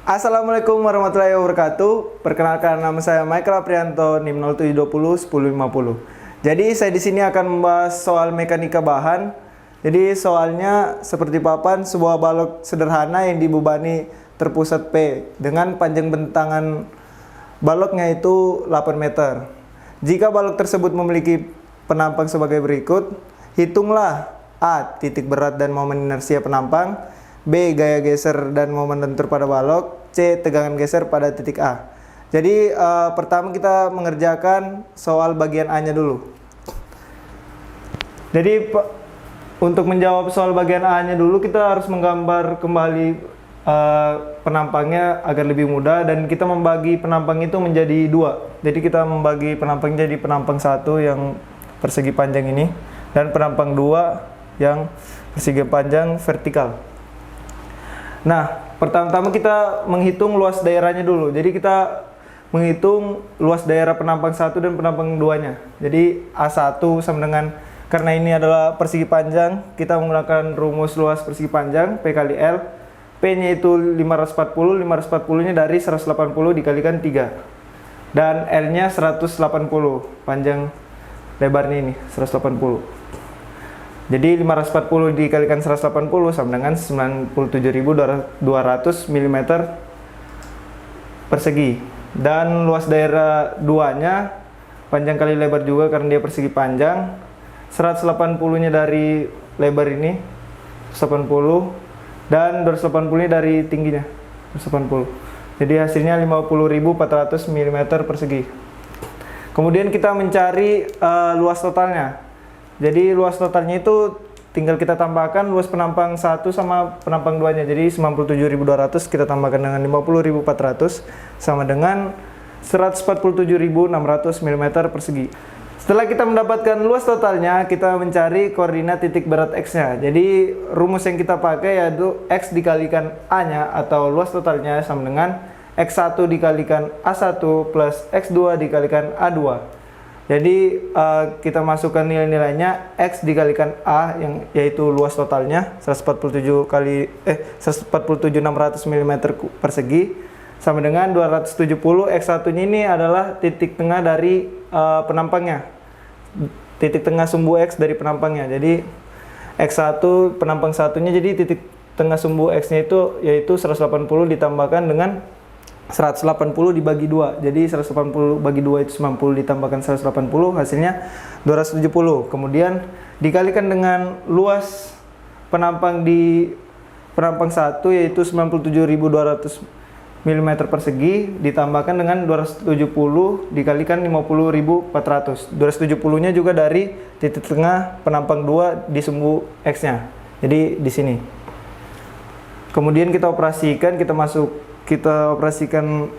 Assalamualaikum warahmatullahi wabarakatuh. Perkenalkan, nama saya Michael Aprianto, NIM 0720 1050. Jadi saya di sini akan membahas soal mekanika bahan. Jadi soalnya seperti papan, sebuah balok sederhana yang dibebani terpusat P dengan panjang bentangan baloknya itu 8 meter. Jika balok tersebut memiliki penampang sebagai berikut, hitunglah A. Titik berat dan momen inersia penampang, B. Gaya geser dan momen lentur pada balok, C. Tegangan geser pada titik A. Jadi pertama kita mengerjakan soal bagian A nya dulu. Jadi untuk menjawab soal bagian A nya dulu, kita harus menggambar kembali penampangnya agar lebih mudah, dan kita membagi penampang itu menjadi dua. Jadi kita membagi penampang jadi penampang satu yang persegi panjang ini dan penampang dua yang persegi panjang vertikal. Nah, pertama-tama kita menghitung luas daerahnya dulu. Jadi kita menghitung luas daerah penampang satu dan penampang duanya. Jadi A1 sama dengan, karena ini adalah persegi panjang, kita menggunakan rumus luas persegi panjang P kali L. P-nya itu 540, 540-nya dari 180 dikalikan 3. Dan L-nya 180, panjang lebarnya ini 180. Jadi 540 dikalikan 180 sama dengan 97.200 mm persegi. Dan luas daerah duanya panjang kali lebar juga karena dia persegi panjang. 180-nya dari lebar ini 180 dan 280-nya dari tingginya 180. Jadi hasilnya 50.400 mm persegi. Kemudian kita mencari luas totalnya. Jadi luas totalnya itu tinggal kita tambahkan luas penampang 1 sama penampang 2-nya. Jadi 97.200 kita tambahkan dengan 50.400 sama dengan 147.600 mm persegi. Setelah kita mendapatkan luas totalnya, kita mencari koordinat titik berat X-nya. Jadi rumus yang kita pakai yaitu X dikalikan A-nya atau luas totalnya sama dengan X1 dikalikan A1 plus X2 dikalikan A2. Jadi kita masukkan nilai-nilainya, X dikalikan A yang yaitu luas totalnya 147 600 mm persegi sama dengan 270. X1-nya ini adalah titik tengah dari penampangnya. Titik tengah sumbu X dari penampangnya. Jadi X1 penampang satunya, jadi titik tengah sumbu X-nya itu yaitu 180 ditambahkan dengan 180 dibagi 2. Jadi 180 bagi 2 itu 90 ditambahkan 180, hasilnya 270. Kemudian dikalikan dengan luas penampang di penampang 1 yaitu 97.200 mm persegi ditambahkan dengan 270 dikalikan 50.400. 270-nya juga dari titik tengah penampang 2 di sumbu X-nya. Jadi di sini. Kemudian kita operasikan, kita operasikan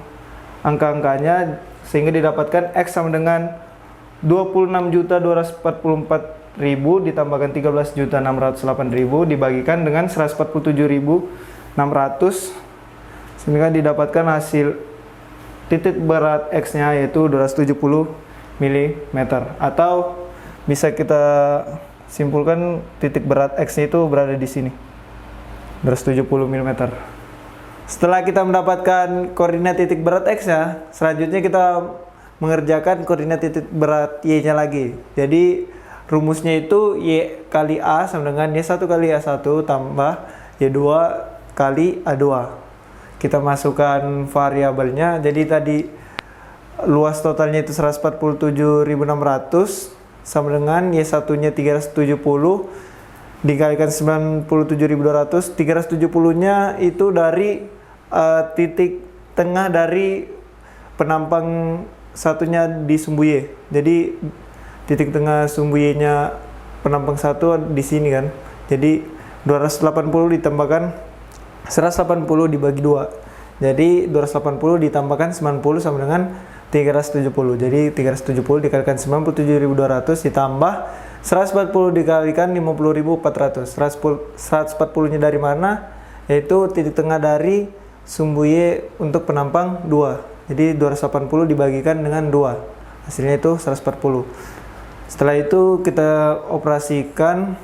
angka-angkanya sehingga didapatkan X sama dengan 26.244.000 ditambahkan 13.608.000 dibagikan dengan 147.600 sehingga didapatkan hasil titik berat X-nya yaitu 270 mm, atau bisa kita simpulkan titik berat X-nya itu berada di sini 270 mm. Setelah kita mendapatkan koordinat titik berat X-nya, selanjutnya kita mengerjakan koordinat titik berat Y-nya lagi. Jadi rumusnya itu Y kali A sama dengan Y1 kali A1 tambah Y2 kali A2. Kita masukkan variabelnya. Jadi tadi luas totalnya itu 147.600 sama dengan Y1-nya 370 dikalikan 97.200. 370-nya itu dari titik tengah dari penampang satunya di sumbu Y. Jadi titik tengah sumbu Y-nya penampang satu di sini kan. Jadi 280 ditambahkan 180 dibagi 2. Jadi 280 ditambahkan 90 sama dengan 370. Jadi 370 dikalikan 97.200 ditambah 140 dikalikan 50.400. 140-nya dari mana? Yaitu titik tengah dari sumbu Y untuk penampang 2. Jadi 280 dibagikan dengan 2. Hasilnya itu 140. Setelah itu kita operasikan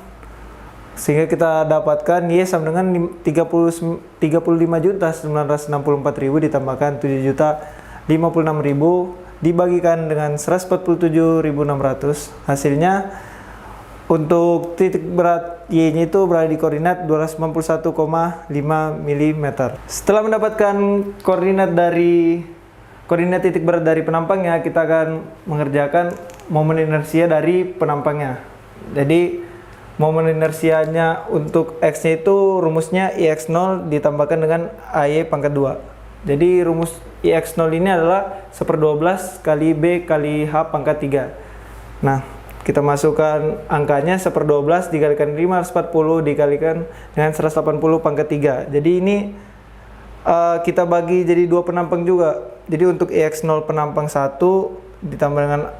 Sehingga kita dapatkan Y sama dengan 35.964.000 ditambahkan 7.056.000 dibagikan dengan 147.600. Hasilnya untuk titik berat Y-nya itu berada di koordinat 291,5 mm. Setelah mendapatkan koordinat titik berat dari penampangnya, kita akan mengerjakan momen inersia dari penampangnya. Jadi momen inersianya untuk X-nya itu rumusnya IX0 ditambahkan dengan AY pangkat 2. Jadi rumus IX0 ini adalah 1/12 kali B kali H pangkat 3. Nah, kita masukkan angkanya 1/12 dikalikan 540 dikalikan dengan 180 pangkat 3. Jadi ini kita bagi jadi dua penampang juga. Jadi untuk IX0 penampang 1 ditambah dengan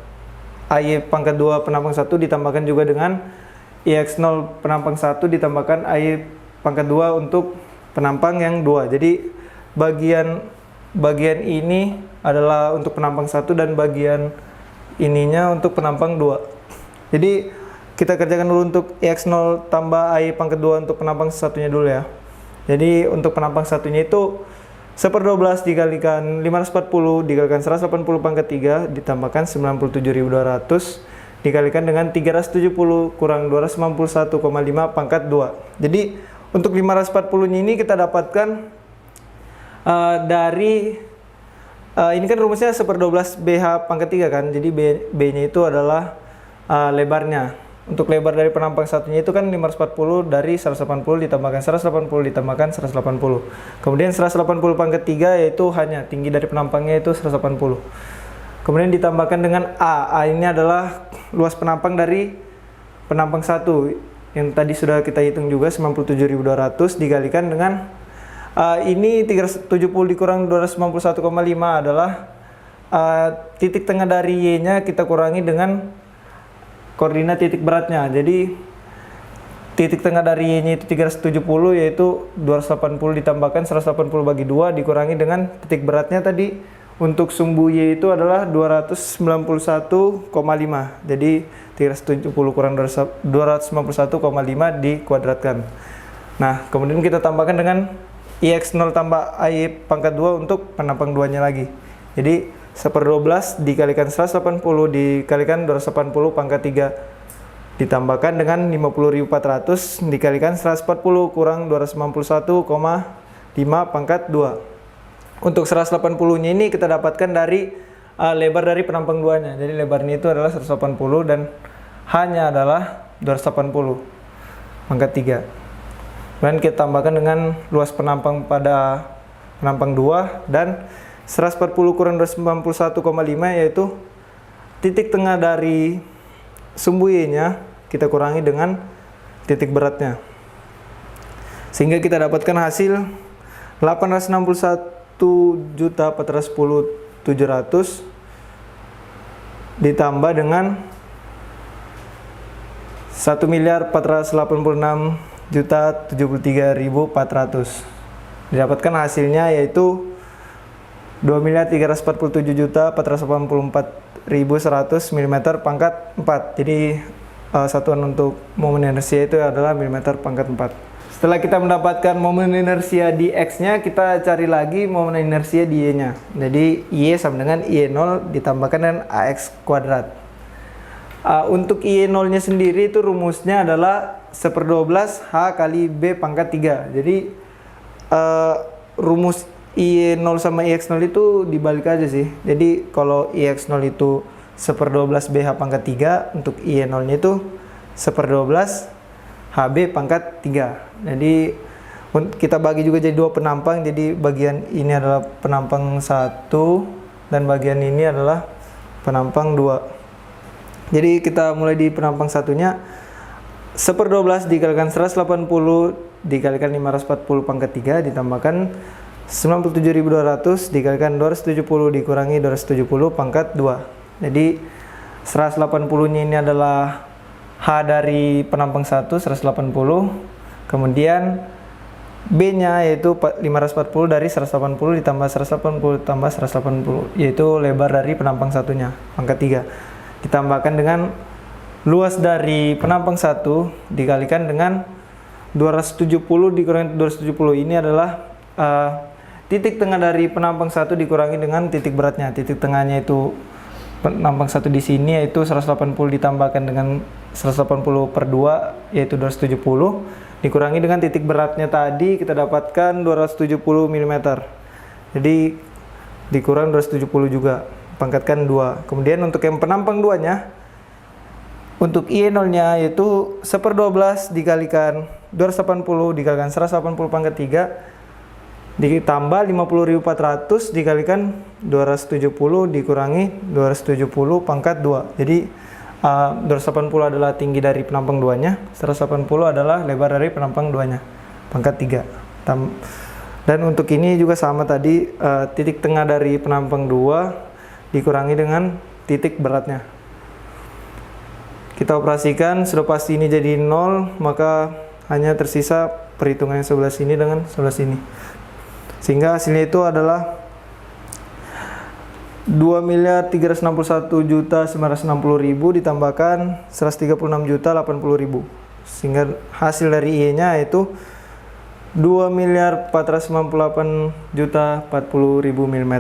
AY pangkat 2 penampang 1 ditambahkan juga dengan IX0 penampang 1 ditambahkan AY pangkat 2 untuk penampang yang 2. Jadi bagian ini adalah untuk penampang 1 dan bagian ininya untuk penampang 2. Jadi kita kerjakan dulu untuk IX0 tambah AY pangkat 2 untuk penampang satunya dulu ya. Jadi untuk penampang satunya itu 1/12 dikalikan 540 dikalikan 180 pangkat 3 ditambahkan 97.200 dikalikan dengan 370 kurang 291,5 pangkat 2. Jadi untuk 540 ini kita dapatkan dari ini kan rumusnya 1/12 BH pangkat 3 kan. Jadi B-nya itu adalah lebarnya. Untuk lebar dari penampang satunya itu kan 540 dari 180 ditambahkan 180 ditambahkan 180. Kemudian 180 pangkat 3 yaitu hanya tinggi dari penampangnya itu 180. Kemudian ditambahkan dengan A. A ini adalah luas penampang dari penampang 1 yang tadi sudah kita hitung juga 97.200 dikalikan dengan ini 370 dikurang 291,5 adalah titik tengah dari Y-nya kita kurangi dengan koordinat titik beratnya. Jadi titik tengah dari Y-nya itu 370 yaitu 280 ditambahkan 180 bagi 2 dikurangi dengan titik beratnya tadi untuk sumbu Y itu adalah 291,5. Jadi 370 kurang 291,5 dikuadratkan. Nah, kemudian kita tambahkan dengan IX0 tambah AY pangkat 2 untuk penampang 2-nya lagi. Jadi 1/12 dikalikan 180 dikalikan 280 pangkat 3 ditambahkan dengan 50.400 dikalikan 140 kurang 291,5 pangkat 2. Untuk 180-nya ini kita dapatkan dari lebar dari penampang 2-nya. Jadi lebarnya itu adalah 180 dan H-nya adalah 280 pangkat 3. Kemudian kita tambahkan dengan luas penampang pada penampang 2 dan 140 kurang 291,5 yaitu titik tengah dari sumbu Y-nya kita kurangi dengan titik beratnya. Sehingga kita dapatkan hasil 861.410.700 ditambah dengan 1.486.073.400. Didapatkan hasilnya yaitu 2.347.484.100 mm pangkat 4. Jadi satuan untuk momen inersia itu adalah mm pangkat 4. Setelah kita mendapatkan momen inersia di X-nya, kita cari lagi momen inersia di Y-nya. Jadi Y sama dengan Y0 ditambahkan dengan AX kuadrat. Untuk Y0-nya sendiri itu rumusnya adalah 1/12 H kali B pangkat 3. Jadi rumus Y0 sama IX0 itu dibalik aja sih. Jadi kalau IX0 itu 1/12 BH pangkat 3, untuk Y0-nya itu 1/12 HB pangkat 3. Jadi kita bagi juga jadi dua penampang. Jadi bagian ini adalah penampang 1 dan bagian ini adalah penampang 2. Jadi kita mulai di penampang satunya 1/12 dikalikan 180 dikalikan 540 pangkat 3 ditambahkan 97.200 dikalikan 270 dikurangi 270 pangkat 2. Jadi 180-nya ini adalah H dari penampang 1 180. Kemudian B-nya yaitu 540 dari 180 ditambah 180 tambah 180 yaitu lebar dari penampang satunya pangkat 3. Ditambahkan dengan luas dari penampang 1 dikalikan dengan 270 dikurangi 270 ini adalah titik tengah dari penampang 1 dikurangi dengan titik beratnya. Titik tengahnya itu penampang 1 di sini yaitu 180 ditambahkan dengan 180 per 2 yaitu 270 dikurangi dengan titik beratnya tadi kita dapatkan 270 mm. Jadi dikurang 270 juga, pangkatkan 2. Kemudian untuk yang penampang 2-nya, untuk IE0 nya yaitu 1/12 dikalikan 280 dikalikan 180 pangkat 3 ditambah 50.400 dikalikan 270 dikurangi 270 pangkat 2. Jadi 280 adalah tinggi dari penampang 2-nya, 180 adalah lebar dari penampang 2-nya pangkat 3. Dan untuk ini juga sama tadi, titik tengah dari penampang 2 dikurangi dengan titik beratnya. Kita operasikan, sudah pasti ini jadi 0, maka hanya tersisa perhitungan yang sebelah sini dengan sebelah sini. Sehingga hasilnya itu adalah 2.361.960.000 ditambahkan 136.080.000. Sehingga hasil dari IE-nya yaitu 2.498.040.000 mm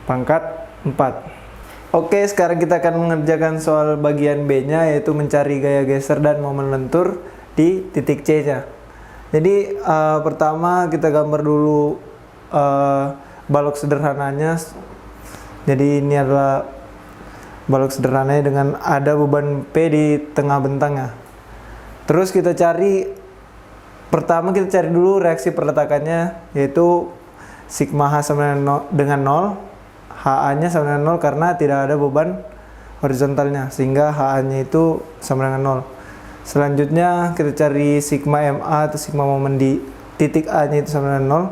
pangkat 4. Oke, sekarang kita akan mengerjakan soal bagian B-nya yaitu mencari gaya geser dan momen lentur di titik C-nya. Jadi pertama kita gambar dulu balok sederhananya. Jadi ini adalah balok sederhananya dengan ada beban P di tengah bentangnya. Terus kita cari, pertama kita cari dulu reaksi perletakannya yaitu sigma H sama dengan 0, HA-nya sama dengan 0 karena tidak ada beban horizontalnya sehingga HA-nya itu sama dengan 0. Selanjutnya kita cari sigma MA atau sigma momen di titik A-nya itu sama dengan 0.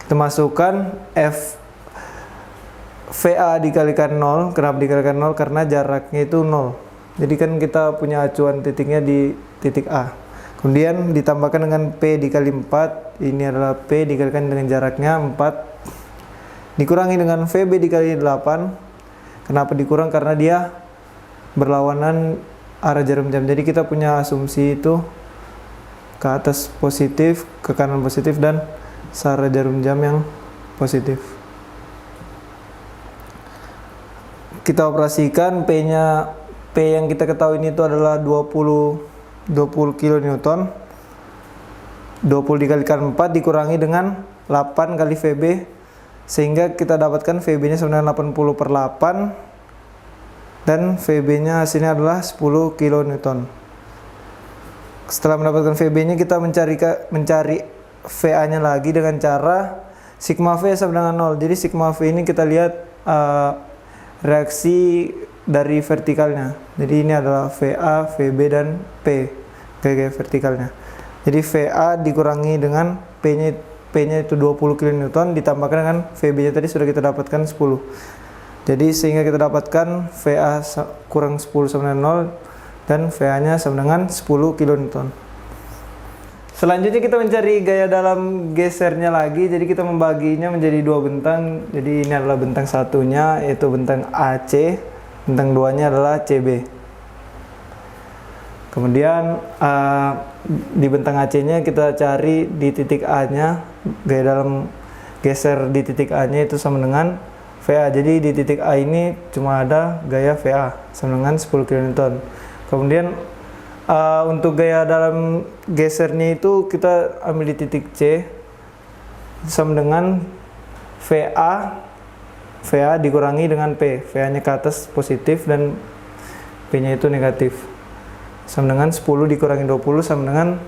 Kita masukkan VA dikalikan 0. Kenapa dikalikan 0? Karena jaraknya itu 0. Jadi kan kita punya acuan titiknya di titik A. Kemudian ditambahkan dengan P dikali 4. Ini adalah P dikalikan dengan jaraknya 4. Dikurangi dengan VB dikali 8. Kenapa dikurang? Karena dia berlawanan arah jarum jam. Jadi kita punya asumsi itu ke atas positif, ke kanan positif, dan searah jarum jam yang positif. Kita operasikan P-nya, P yang kita ketahui ini itu adalah 20 kN. 20 dikalikan 4 dikurangi dengan 8 kali VB sehingga kita dapatkan VB-nya sebenarnya 80 per 8 dan VB-nya hasilnya adalah 10 kN. Setelah mendapatkan VB-nya kita mencari VA-nya lagi dengan cara sigma V sama dengan 0. Jadi sigma V ini kita lihat reaksi dari vertikalnya. Jadi ini adalah VA, VB, dan P gaya vertikalnya. Jadi VA dikurangi dengan P-nya itu 20 kN ditambahkan dengan VB-nya tadi sudah kita dapatkan 10. Jadi sehingga kita dapatkan VA kurang 10 sama dengan 0 dan VA-nya sama dengan 10 kN. Selanjutnya kita mencari gaya dalam gesernya lagi. Jadi kita membaginya menjadi dua bentang. Jadi ini adalah bentang satunya yaitu bentang AC, bentang duanya adalah CB. Kemudian di bentang AC-nya kita cari di titik A-nya gaya dalam geser di titik A-nya itu sama dengan VA. Jadi di titik A ini cuma ada gaya VA sama dengan 10 kN. Kemudian untuk gaya dalam gesernya itu kita ambil di titik C sama dengan VA dikurangi dengan P. VA-nya ke atas positif dan P-nya itu negatif. Sama dengan 10 dikurangi 20 sama dengan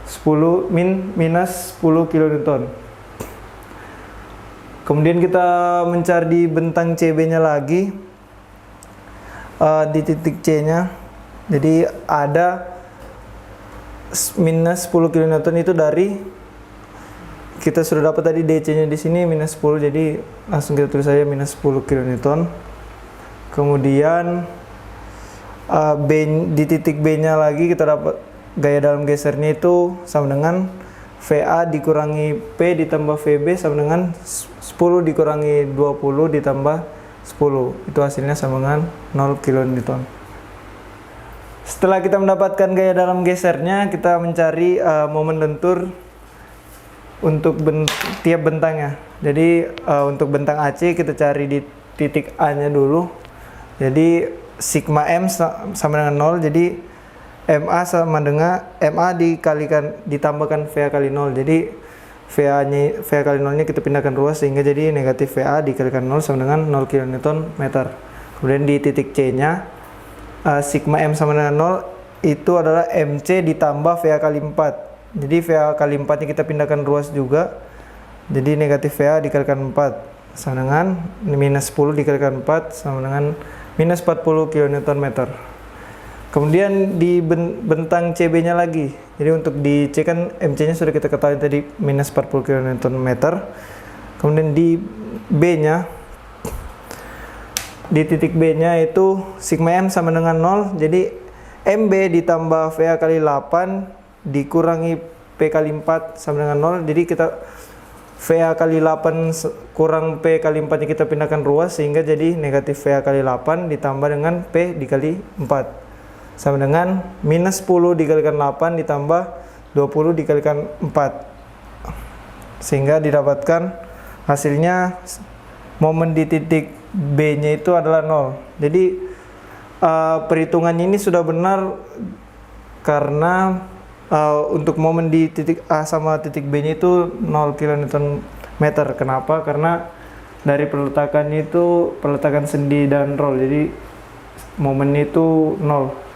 10 minus 10 kN. Kemudian kita mencari di bentang CB-nya lagi di titik C-nya. Jadi ada minus 10 kN itu dari kita sudah dapat tadi DC-nya di sini minus 10, jadi langsung kita tulis saja minus 10 kN. Kemudian di titik B-nya lagi kita dapat gaya dalam gesernya itu sama dengan VA dikurangi P ditambah VB sama dengan 10 dikurangi 20 ditambah 10. Itu hasilnya sama dengan 0 kN. Setelah kita mendapatkan gaya dalam gesernya, kita mencari momen lentur untuk tiap bentangnya. Jadi untuk bentang AC kita cari di titik A nya dulu. Jadi sigma M sama dengan 0. Jadi MA sama dengan MA ditambahkan VA kali 0. Jadi VA kali 0 nya kita pindahkan ruas sehingga jadi negatif VA dikalikan 0 sama dengan 0 kN/m. Kemudian di titik C nya sigma M sama dengan 0 itu adalah MC ditambah VA kali 4. Jadi VA kali 4 nya kita pindahkan ruas juga. Jadi negatif VA dikalikan 4 sama dengan minus 10 dikalikan 4 sama dengan minus 40 kN/m. Kemudian di bentang CB nya lagi. Jadi untuk di C kan MC nya sudah kita ketahui tadi minus 40 kN/m. Kemudian di B nya, di titik B nya itu sigma M sama dengan 0. Jadi MB ditambah VA kali 8 dikurangi P kali 4 sama dengan 0. Jadi kita VA kali 8 kurang P kali 4 nya kita pindahkan ruas sehingga jadi negatif VA kali 8 ditambah dengan P dikali 4 sama dengan minus 10 dikalikan 8 ditambah 20 dikalikan 4 sehingga didapatkan hasilnya momen di titik B nya itu adalah 0. Jadi perhitungannya ini sudah benar karena untuk momen di titik A sama titik B nya itu 0 kN/m. Kenapa? Karena dari peletakannya itu peletakan sendi dan roll, jadi momen itu 0.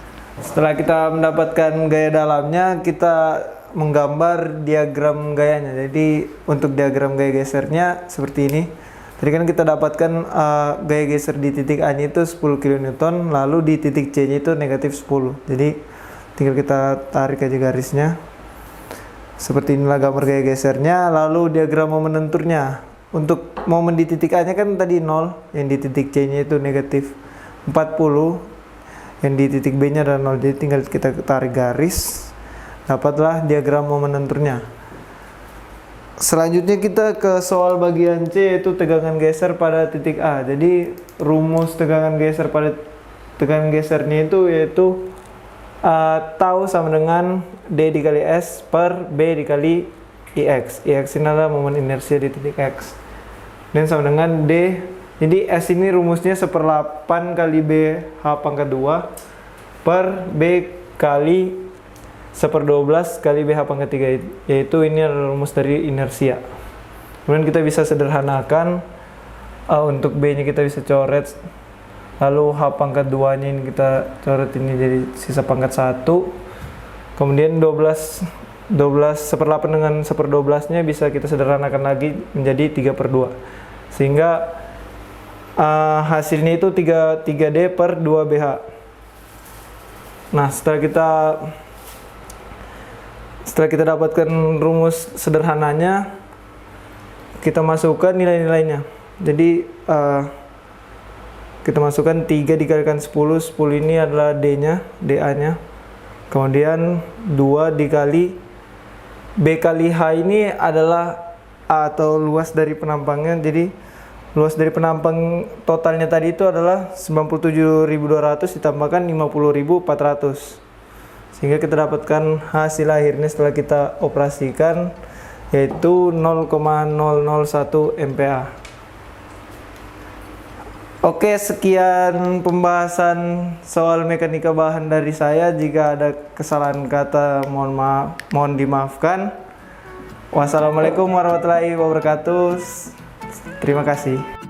Setelah kita mendapatkan gaya dalamnya, kita menggambar diagram gayanya. Jadi untuk diagram gaya gesernya seperti ini. Tadi kan kita dapatkan gaya geser di titik A nya itu 10 kN, lalu di titik C nya itu negatif 10. Jadi tinggal kita tarik aja garisnya. Seperti inilah gambar gaya gesernya. Lalu diagram momen lenturnya. Untuk momen di titik A nya kan tadi 0, yang di titik C nya itu negatif 40, yang di titik B nya adalah 0. Jadi tinggal kita tarik garis, dapatlah diagram momen lenturnya. Selanjutnya kita ke soal bagian C, yaitu tegangan geser pada titik A. Jadi rumus tegangan geser pada tegangan gesernya itu yaitu tau sama dengan D dikali S per B dikali IX. IX ini adalah momen inersia di titik X. Dan sama dengan D. Jadi S ini rumusnya 1/8 kali B H pangkat 2 per B kali 1/12 kali BH pangkat 3, yaitu ini adalah rumus dari inersia. Kemudian kita bisa sederhanakan, untuk B nya kita bisa coret, lalu H pangkat 2 nya ini kita coret ini jadi sisa pangkat 1. Kemudian 1/8 dengan 1/12 nya bisa kita sederhanakan lagi menjadi 3/2, sehingga hasilnya itu 3D per 2BH. Nah, setelah kita dapatkan rumus sederhananya, kita masukkan nilai-nilainya. Jadi kita masukkan 3 dikalikan 10. 10 ini adalah D-nya, DA nya. Kemudian 2 dikali B kali H ini adalah A atau luas dari penampangnya. Jadi luas dari penampang totalnya tadi itu adalah 97.200 ditambahkan 50.400. Sehingga kita dapatkan hasil akhirnya setelah kita operasikan, yaitu 0,001 MPa. Oke, sekian pembahasan soal mekanika bahan dari saya. Jika ada kesalahan kata, mohon dimaafkan. Wassalamualaikum warahmatullahi wabarakatuh. Terima kasih.